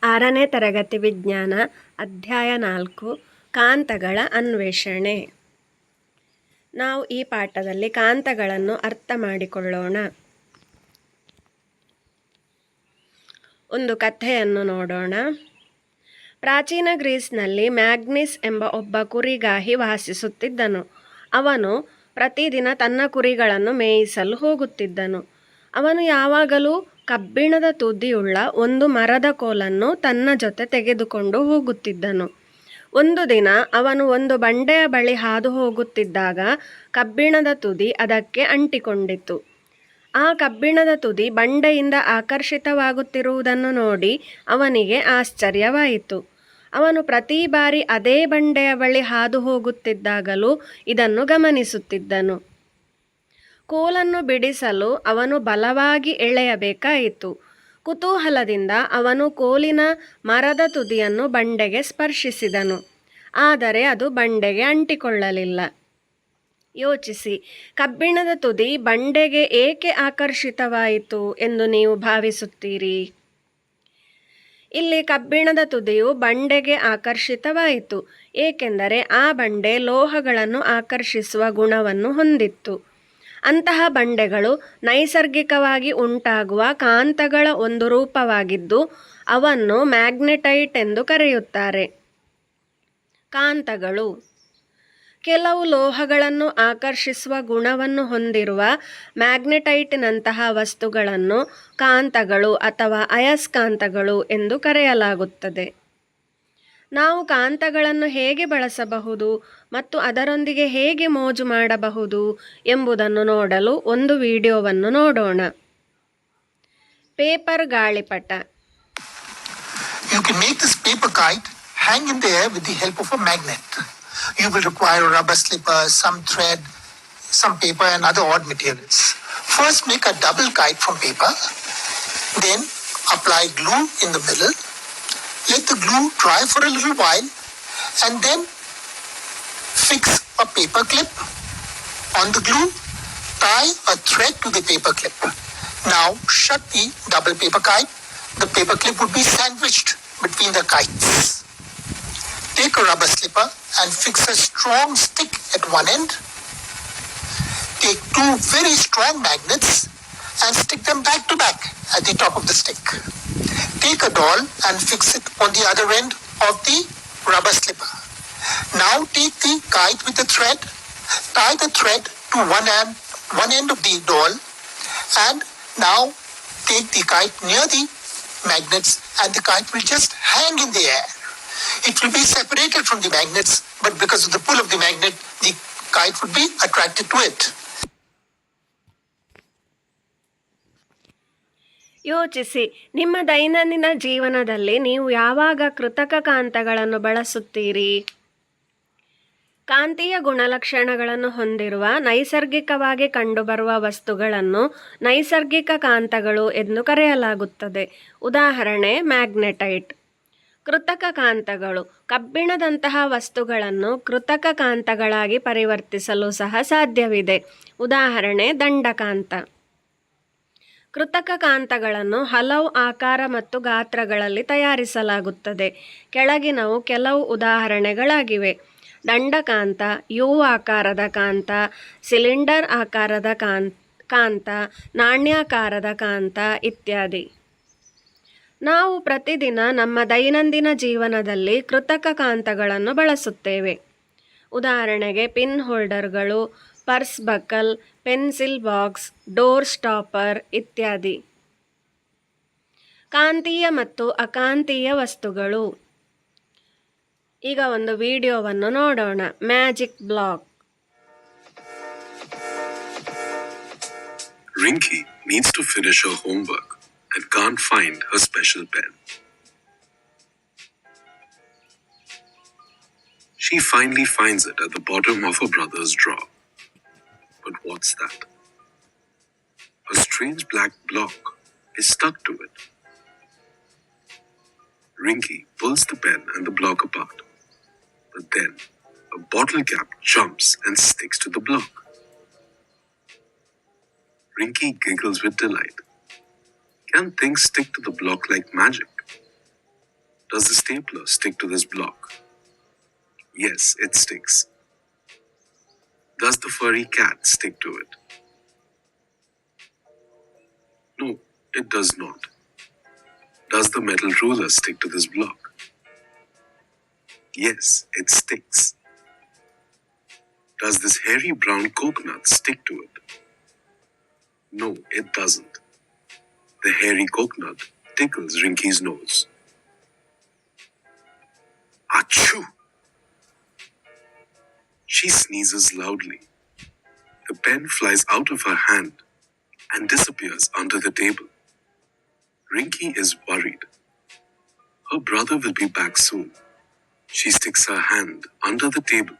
6ನೇ ತರಗತಿ ವಿಜ್ಞಾನ ಅಧ್ಯಾಯ 4 ಕಾಂತಗಳ ಅನ್ವೇಷಣೆ. ನಾವು ಈ ಪಾಠದಲ್ಲಿ ಕಾಂತಗಳನ್ನು ಅರ್ಥ ಮಾಡಿಕೊಳ್ಳೋಣ. ಒಂದು ಕಥೆಯನ್ನು ನೋಡೋಣ. ಪ್ರಾಚೀನ ಗ್ರೀಸ್ನಲ್ಲಿ ಮ್ಯಾಗ್ನಿಸ್ ಎಂಬ ಒಬ್ಬ ಕುರಿಗಾಹಿ ವಾಸಿಸುತ್ತಿದ್ದನು. ಅವನು ಪ್ರತಿದಿನ ತನ್ನ ಕುರಿಗಳನ್ನು ಮೇಯಿಸಲು ಹೋಗುತ್ತಿದ್ದನು. ಅವನು ಯಾವಾಗಲೂ ಕಬ್ಬಿಣದ ತುದಿಯುಳ್ಳ ಒಂದು ಮರದ ಕೋಲನ್ನು ತನ್ನ ಜೊತೆ ತೆಗೆದುಕೊಂಡು ಹೋಗುತ್ತಿದ್ದನು. ಒಂದು ದಿನ ಅವನು ಒಂದು ಬಂಡೆಯ ಬಳಿ ಹಾದು ಹೋಗುತ್ತಿದ್ದಾಗ ಕಬ್ಬಿಣದ ತುದಿ ಅದಕ್ಕೆ ಅಂಟಿಕೊಂಡಿತು. ಆ ಕಬ್ಬಿಣದ ತುದಿ ಬಂಡೆಯಿಂದ ಆಕರ್ಷಿತವಾಗುತ್ತಿರುವುದನ್ನು ನೋಡಿ ಅವನಿಗೆ ಆಶ್ಚರ್ಯವಾಯಿತು. ಅವನು ಪ್ರತಿ ಬಾರಿ ಅದೇ ಬಂಡೆಯ ಬಳಿ ಹಾದು ಹೋಗುತ್ತಿದ್ದಾಗಲೂ ಇದನ್ನು ಗಮನಿಸುತ್ತಿದ್ದನು. ಕೋಲನ್ನು ಬಿಡಿಸಲು ಅವನು ಬಲವಾಗಿ ಎಳೆಯಬೇಕಾಯಿತು. ಕುತೂಹಲದಿಂದ ಅವನು ಕೋಲಿನ ಮರದ ತುದಿಯನ್ನು ಬಂಡೆಗೆ ಸ್ಪರ್ಶಿಸಿದನು. ಆದರೆ ಅದು ಬಂಡೆಗೆ ಅಂಟಿಕೊಳ್ಳಲಿಲ್ಲ. ಯೋಚಿಸಿ, ಕಬ್ಬಿಣದ ತುದಿ ಬಂಡೆಗೆ ಏಕೆ ಆಕರ್ಷಿತವಾಯಿತು ಎಂದು ನೀವು ಭಾವಿಸುತ್ತೀರಿ? ಇಲ್ಲಿ ಕಬ್ಬಿಣದ ತುದಿಯು ಬಂಡೆಗೆ ಆಕರ್ಷಿತವಾಯಿತು ಏಕೆಂದರೆ ಆ ಬಂಡೆ ಲೋಹಗಳನ್ನು ಆಕರ್ಷಿಸುವ ಗುಣವನ್ನು ಹೊಂದಿತ್ತು. ಅಂತಹ ಬಂಡೆಗಳು ನೈಸರ್ಗಿಕವಾಗಿ ಉಂಟಾಗುವ ಕಾಂತಗಳ ಒಂದು ರೂಪವಾಗಿದ್ದು ಅವನ್ನು ಮ್ಯಾಗ್ನೆಟೈಟ್ ಎಂದು ಕರೆಯುತ್ತಾರೆ. ಕಾಂತಗಳು ಕೆಲವು ಲೋಹಗಳನ್ನು ಆಕರ್ಷಿಸುವ ಗುಣವನ್ನು ಹೊಂದಿರುವ ಮ್ಯಾಗ್ನೆಟೈಟ್ನಂತಹ ವಸ್ತುಗಳನ್ನು ಕಾಂತಗಳು ಅಥವಾ ಅಯಸ್ಕಾಂತಗಳು ಎಂದು ಕರೆಯಲಾಗುತ್ತದೆ. ನಾವು ಕಾಂತಗಳನ್ನು ಹೇಗೆ ಬಳಸಬಹುದು ಮತ್ತು ಅದರೊಂದಿಗೆ ಹೇಗೆ ಮೋಜು ಮಾಡಬಹುದು ಎಂಬುದನ್ನು ನೋಡಲು ಒಂದು ವಿಡಿಯೋವನ್ನು ನೋಡೋಣ. ಪೇಪರ್ ಗಾಳಿಪಟ. You can make this paper kite hang in the air with the help of a magnet. You will require a rubber slipper, some thread, some paper and other odd materials. First make a double kite from paper. Then apply glue in the middle. Let the glue dry for a little while and then fix a paper clip on the glue. Tie a thread to the paper clip. Now shut the double paper kite. The paper clip would be sandwiched between the kites. Take a rubber slipper and fix a strong stick at one end. Take two very strong magnets and stick them back to back at the top of the stick. Take a doll and fix it on the other end of the rubber slipper. Now take the kite with the thread, tie the thread to one end of the doll, and now take the kite near the magnets and the kite will just hang in the air. It will be separated from the magnets, but because of the pull of the magnet, the kite would be attracted to it. ಯೋಚಿಸಿ, ನಿಮ್ಮ ದೈನಂದಿನ ಜೀವನದಲ್ಲಿ ನೀವು ಯಾವಾಗ ಕೃತಕ ಕಾಂತಗಳನ್ನು ಬಳಸುತ್ತೀರಿ? ಕಾಂತೀಯ ಗುಣಲಕ್ಷಣಗಳನ್ನು ಹೊಂದಿರುವ ನೈಸರ್ಗಿಕವಾಗಿ ಕಂಡುಬರುವ ವಸ್ತುಗಳನ್ನು ನೈಸರ್ಗಿಕ ಕಾಂತಗಳು ಎಂದು ಕರೆಯಲಾಗುತ್ತದೆ. ಉದಾಹರಣೆ ಮ್ಯಾಗ್ನೆಟೈಟ್. ಕೃತಕ ಕಾಂತಗಳು ಕಬ್ಬಿಣದಂತಹ ವಸ್ತುಗಳನ್ನು ಕೃತಕ ಕಾಂತಗಳಾಗಿ ಪರಿವರ್ತಿಸಲು ಸಹ ಸಾಧ್ಯವಿದೆ. ಉದಾಹರಣೆ ದಂಡಕಾಂತ. ಕೃತಕ ಕಾಂತಗಳನ್ನು ಹಲವು ಆಕಾರ ಮತ್ತು ಗಾತ್ರಗಳಲ್ಲಿ ತಯಾರಿಸಲಾಗುತ್ತದೆ. ಕೆಳಗಿನವು ಕೆಲವು ಉದಾಹರಣೆಗಳಾಗಿವೆ: ದಂಡಕಾಂತ, ಯು ಆಕಾರದ ಕಾಂತ, ಸಿಲಿಂಡರ್ ಆಕಾರದ ಕಾಂತ, ನಾಣ್ಯಾಕಾರದ ಕಾಂತ ಇತ್ಯಾದಿ. ನಾವು ಪ್ರತಿದಿನ ನಮ್ಮ ದೈನಂದಿನ ಜೀವನದಲ್ಲಿ ಕೃತಕ ಕಾಂತಗಳನ್ನು ಬಳಸುತ್ತೇವೆ. ಉದಾಹರಣೆಗೆ ಪಿನ್ ಹೋಲ್ಡರ್ಗಳು, purse buckle, pencil box, door stopper ಇತ್ಯಾದಿ. ಕಾಂತೀಯ ಮತ್ತು ಅಕಾಂತೀಯ ವಸ್ತುಗಳು. ಈಗ ಒಂದು ವಿಡಿಯೋವನ್ನು ನೋಡೋಣ. Magic block. Rinky needs to finish her homework and can't find her special pen. She finally finds it at the bottom of her brother's drawer. But what's that? A strange black block is stuck to it. Rinky pulls the pen and the block apart. But then, a bottle cap jumps and sticks to the block. Rinky giggles with delight. Can things stick to the block like magic? Does the stapler stick to this block? Yes, it sticks. Does the furry cat stick to it? No, it does not. Does the metal ruler stick to this block? Yes, it sticks. Does this hairy brown coconut stick to it? No, it doesn't. The hairy coconut tickles Rinky's nose. Achoo! She sneezes loudly. The pen flies out of her hand and disappears under the table. Rinky is worried. Her brother will be back soon. She sticks her hand under the table.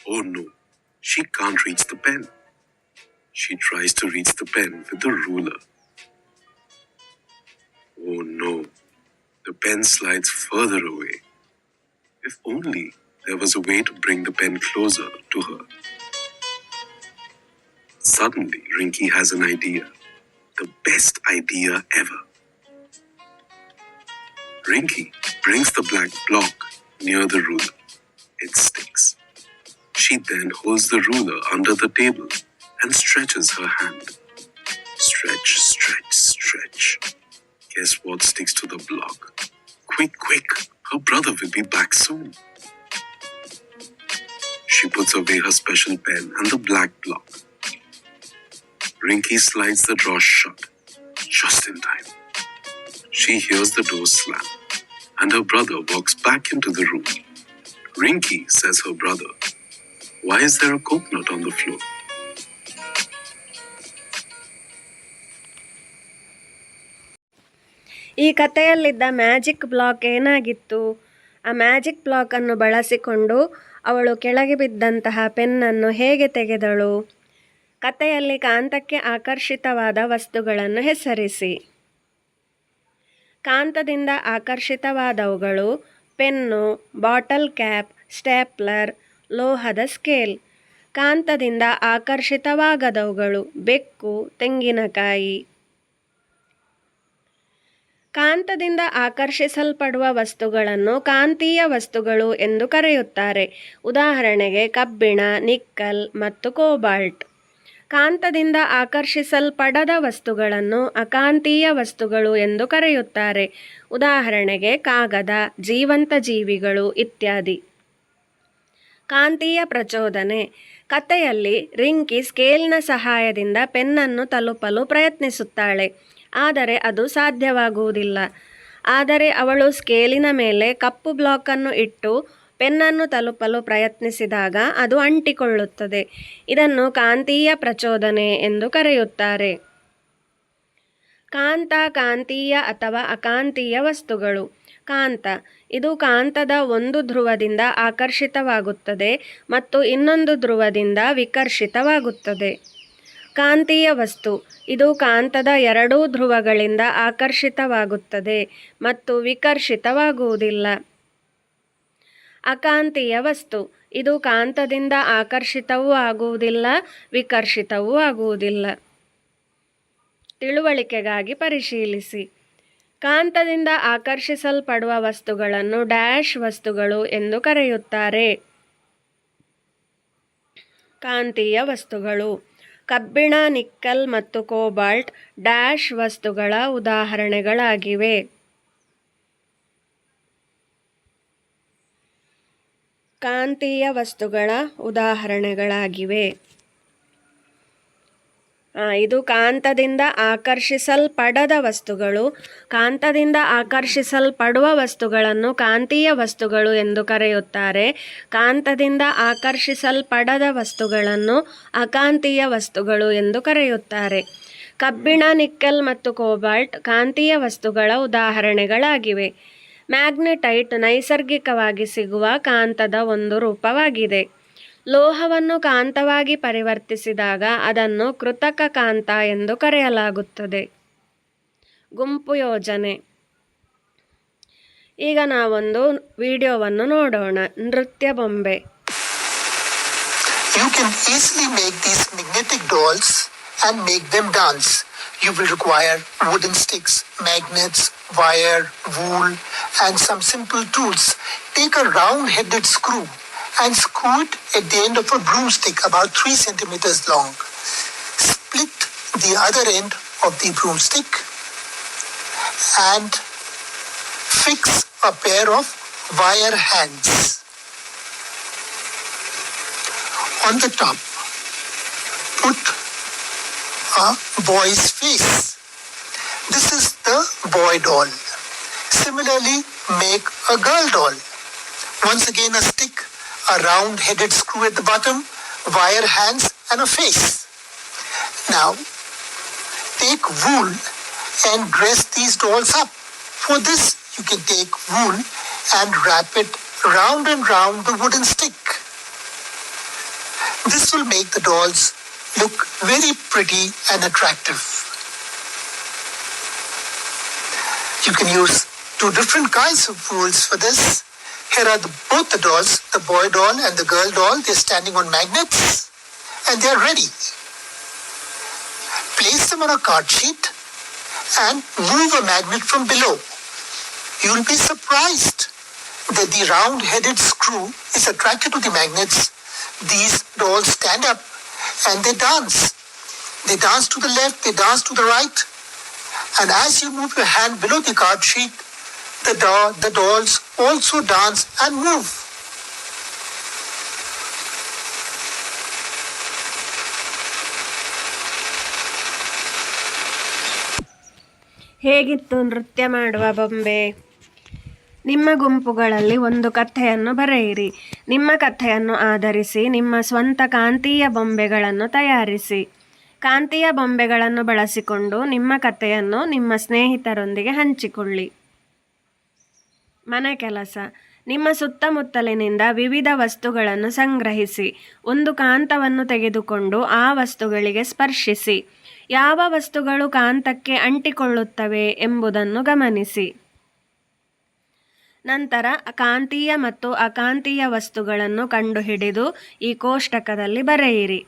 Oh no, she can't reach the pen. She tries to reach the pen with the ruler. Oh no, the pen slides further away. If only there was a way to bring the pen closer to her. Suddenly, Rinky has an idea. The best idea ever. Rinky brings the black block near the ruler. It sticks. She then holds the ruler under the table and stretches her hand. Stretch, stretch, stretch. Guess what sticks to the block? Quick, quick, her brother will be back soon. She puts away her special pen and the black block. Rinky slides the drawer shut, just in time. She hears the door slam, and her brother walks back into the room. Rinky says her brother, "Why is there a coconut on the floor?" ಈ ಕಥೆಯಲ್ಲಿದ್ದ magic block ಏನಾಗಿತ್ತು? ಆ magic ಬ್ಲಾಕನ್ನು ಬಳಸಿಕೊಂಡು ಅವಳು ಕೆಳಗೆ ಬಿದ್ದಂತಹ ಪೆನ್ನನ್ನು ಹೇಗೆ ತೆಗೆದಳು? ಕಥೆಯಲ್ಲಿ ಕಾಂತಕ್ಕೆ ಆಕರ್ಷಿತವಾದ ವಸ್ತುಗಳನ್ನು ಹೆಸರಿಸಿ. ಕಾಂತದಿಂದ ಆಕರ್ಷಿತವಾದವುಗಳು ಪೆನ್ನು, ಬಾಟಲ್ ಕ್ಯಾಪ್, ಸ್ಟೇಪ್ಲರ್, ಲೋಹದ ಸ್ಕೇಲ್. ಕಾಂತದಿಂದ ಆಕರ್ಷಿತವಾಗದವುಗಳು ಬೆಕ್ಕು, ತೆಂಗಿನಕಾಯಿ. ಕಾಂತದಿಂದ ಆಕರ್ಷಿಸಲ್ಪಡುವ ವಸ್ತುಗಳನ್ನು ಕಾಂತೀಯ ವಸ್ತುಗಳು ಎಂದು ಕರೆಯುತ್ತಾರೆ. ಉದಾಹರಣೆಗೆ ಕಬ್ಬಿಣ, ನಿಕ್ಕಲ್ ಮತ್ತು ಕೋಬಾಲ್ಟ್. ಕಾಂತದಿಂದ ಆಕರ್ಷಿಸಲ್ಪಡದ ವಸ್ತುಗಳನ್ನು ಅಕಾಂತೀಯ ವಸ್ತುಗಳು ಎಂದು ಕರೆಯುತ್ತಾರೆ. ಉದಾಹರಣೆಗೆ ಕಾಗದ, ಜೀವಂತ ಜೀವಿಗಳು ಇತ್ಯಾದಿ. ಕಾಂತೀಯ ಪ್ರಚೋದನೆ. ಕಥೆಯಲ್ಲಿ ರಿಂಕಿ ಸ್ಕೇಲ್ನ ಸಹಾಯದಿಂದ ಪೆನ್ನನ್ನು ತಲುಪಲು ಪ್ರಯತ್ನಿಸುತ್ತಾಳೆ, ಆದರೆ ಅದು ಸಾಧ್ಯವಾಗುವುದಿಲ್ಲ. ಆದರೆ ಅವಳು ಸ್ಕೇಲಿನ ಮೇಲೆ ಕಪ್ಪು ಬ್ಲಾಕನ್ನು ಇಟ್ಟು ಪೆನ್ನನ್ನು ತಲುಪಲು ಪ್ರಯತ್ನಿಸಿದಾಗ ಅದು ಅಂಟಿಕೊಳ್ಳುತ್ತದೆ. ಇದನ್ನು ಕಾಂತೀಯ ಪ್ರಚೋದನೆ ಎಂದು ಕರೆಯುತ್ತಾರೆ. ಕಾಂತ, ಕಾಂತೀಯ ಅಥವಾ ಅಕಾಂತೀಯ ವಸ್ತುಗಳು. ಕಾಂತ ಇದು ಕಾಂತದ ಒಂದು ಧ್ರುವದಿಂದ ಆಕರ್ಷಿತವಾಗುತ್ತದೆ ಮತ್ತು ಇನ್ನೊಂದು ಧ್ರುವದಿಂದ ವಿಕರ್ಷಿತವಾಗುತ್ತದೆ. ಕಾಂತೀಯ ವಸ್ತು ಇದು ಕಾಂತದ ಎರಡೂ ಧ್ರುವಗಳಿಂದ ಆಕರ್ಷಿತವಾಗುತ್ತದೆ ಮತ್ತು ವಿಕರ್ಷಿತವಾಗುವುದಿಲ್ಲ. ಅಕಾಂತೀಯ ವಸ್ತು ಇದು ಕಾಂತದಿಂದ ಆಕರ್ಷಿತವೂ ಆಗುವುದಿಲ್ಲ, ವಿಕರ್ಷಿತವೂ ಆಗುವುದಿಲ್ಲ. ತಿಳುವಳಿಕೆಗಾಗಿ ಪರಿಶೀಲಿಸಿ. ಕಾಂತದಿಂದ ಆಕರ್ಷಿಸಲ್ಪಡುವ ವಸ್ತುಗಳನ್ನು ಡ್ಯಾಶ್ ವಸ್ತುಗಳು ಎಂದು ಕರೆಯುತ್ತಾರೆ. ಕಾಂತೀಯ ವಸ್ತುಗಳು. ಕಬ್ಬಿಣ, ನಿಕ್ಕಲ್ ಮತ್ತು ಕೋಬಾಲ್ಟ್ ಡ್ಯಾಶ್ ವಸ್ತುಗಳ ಉದಾಹರಣೆಗಳಾಗಿವೆ. ಕಾಂತೀಯ ವಸ್ತುಗಳ ಉದಾಹರಣೆಗಳಾಗಿವೆ. ಇದು ಕಾಂತದಿಂದ ಆಕರ್ಷಿಸಲ್ಪಡದ ವಸ್ತುಗಳು. ಕಾಂತದಿಂದ ಆಕರ್ಷಿಸಲ್ಪಡುವ ವಸ್ತುಗಳನ್ನು ಕಾಂತೀಯ ವಸ್ತುಗಳು ಎಂದು ಕರೆಯುತ್ತಾರೆ. ಕಾಂತದಿಂದ ಆಕರ್ಷಿಸಲ್ಪಡದ ವಸ್ತುಗಳನ್ನು ಅಕಾಂತೀಯ ವಸ್ತುಗಳು ಎಂದು ಕರೆಯುತ್ತಾರೆ. ಕಬ್ಬಿಣ, ನಿಕ್ಕಲ್ ಮತ್ತು ಕೋಬಾಲ್ಟ್ ಕಾಂತೀಯ ವಸ್ತುಗಳ ಉದಾಹರಣೆಗಳಾಗಿವೆ. ಮ್ಯಾಗ್ನೆಟೈಟ್ ನೈಸರ್ಗಿಕವಾಗಿ ಸಿಗುವ ಕಾಂತದ ಒಂದು ರೂಪವಾಗಿದೆ. ಲೋಹವನ್ನು ಕಾಂತವಾಗಿ ಪರಿವರ್ತಿಸಿದಾಗ ಅದನ್ನು ಕೃತಕ ಕಾಂತ ಎಂದು ಕರೆಯಲಾಗುತ್ತದೆ. ಗುಂಪು ಯೋಜನೆ. ಈಗ ನಾವೊಂದು ವಿಡಿಯೋವನ್ನು ನೋಡೋಣ. ನೃತ್ಯ ಬೊಂಬೆ. You can easily make these magnetic dolls and make them dance. You will require wooden sticks, magnets, wire, wool, and some simple tools. Take a round-headed screw and screw it at the end of a broomstick about 3 centimeters long. Split the other end of the broomstick and fix a pair of wire hands. On the top, put a boy's face. This is the boy doll. Similarly, make a girl doll. Once again, a stick, a round-headed screw at the bottom, wire hands, and a face. Now, take wool and dress these dolls up. For this, you can take wool and wrap it round and round the wooden stick. This will make the dolls look very pretty and attractive. You can use 2 different kinds of wools for this. Here are both the dolls, the boy doll and the girl doll. They're standing on magnets and they're ready. Place them on a card sheet and move a magnet from below. You'll be surprised that the round-headed screw is attracted to the magnets. These dolls stand up and they dance. They dance to the left, they dance to the right. And as you move your hand below the card sheet, the dolls also dance and move. ಹೇಗಿತ್ತು ನೃತ್ಯ ಮಾಡುವ ಬೊಂಬೆ? ನಿಮ್ಮ ಗುಂಪುಗಳಲ್ಲಿ ಒಂದು ಕಥೆಯನ್ನು ಬರೆಯಿರಿ. ನಿಮ್ಮ ಕಥೆಯನ್ನು ಆಧರಿಸಿ ನಿಮ್ಮ ಸ್ವಂತ ಕಾಂತೀಯ ಬೊಂಬೆಗಳನ್ನು ತಯಾರಿಸಿ. ಕಾಂತೀಯ ಬೊಂಬೆಗಳನ್ನು ಬಳಸಿಕೊಂಡು ನಿಮ್ಮ ಕಥೆಯನ್ನು ನಿಮ್ಮ ಸ್ನೇಹಿತರೊಂದಿಗೆ ಹಂಚಿಕೊಳ್ಳಿ. ಮನೆ ಕೆಲಸ. ನಿಮ್ಮ ಸುತ್ತಮುತ್ತಲಿನಿಂದ ವಿವಿಧ ವಸ್ತುಗಳನ್ನು ಸಂಗ್ರಹಿಸಿ. ಒಂದು ಕಾಂತವನ್ನು ತೆಗೆದುಕೊಂಡು ಆ ವಸ್ತುಗಳಿಗೆ ಸ್ಪರ್ಶಿಸಿ. ಯಾವ ವಸ್ತುಗಳು ಕಾಂತಕ್ಕೆ ಅಂಟಿಕೊಳ್ಳುತ್ತವೆ ಎಂಬುದನ್ನು ಗಮನಿಸಿ. ನಂತರ ಕಾಂತೀಯ ಮತ್ತು ಅಕಾಂತೀಯ ವಸ್ತುಗಳನ್ನು ಕಂಡುಹಿಡಿದು ಈ ಕೋಷ್ಟಕದಲ್ಲಿ ಬರೆಯಿರಿ.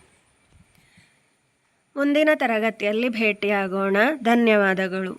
ಮುಂದಿನ ತರಗತಿಯಲ್ಲಿ ಭೇಟಿಯಾಗೋಣ. ಧನ್ಯವಾದಗಳು.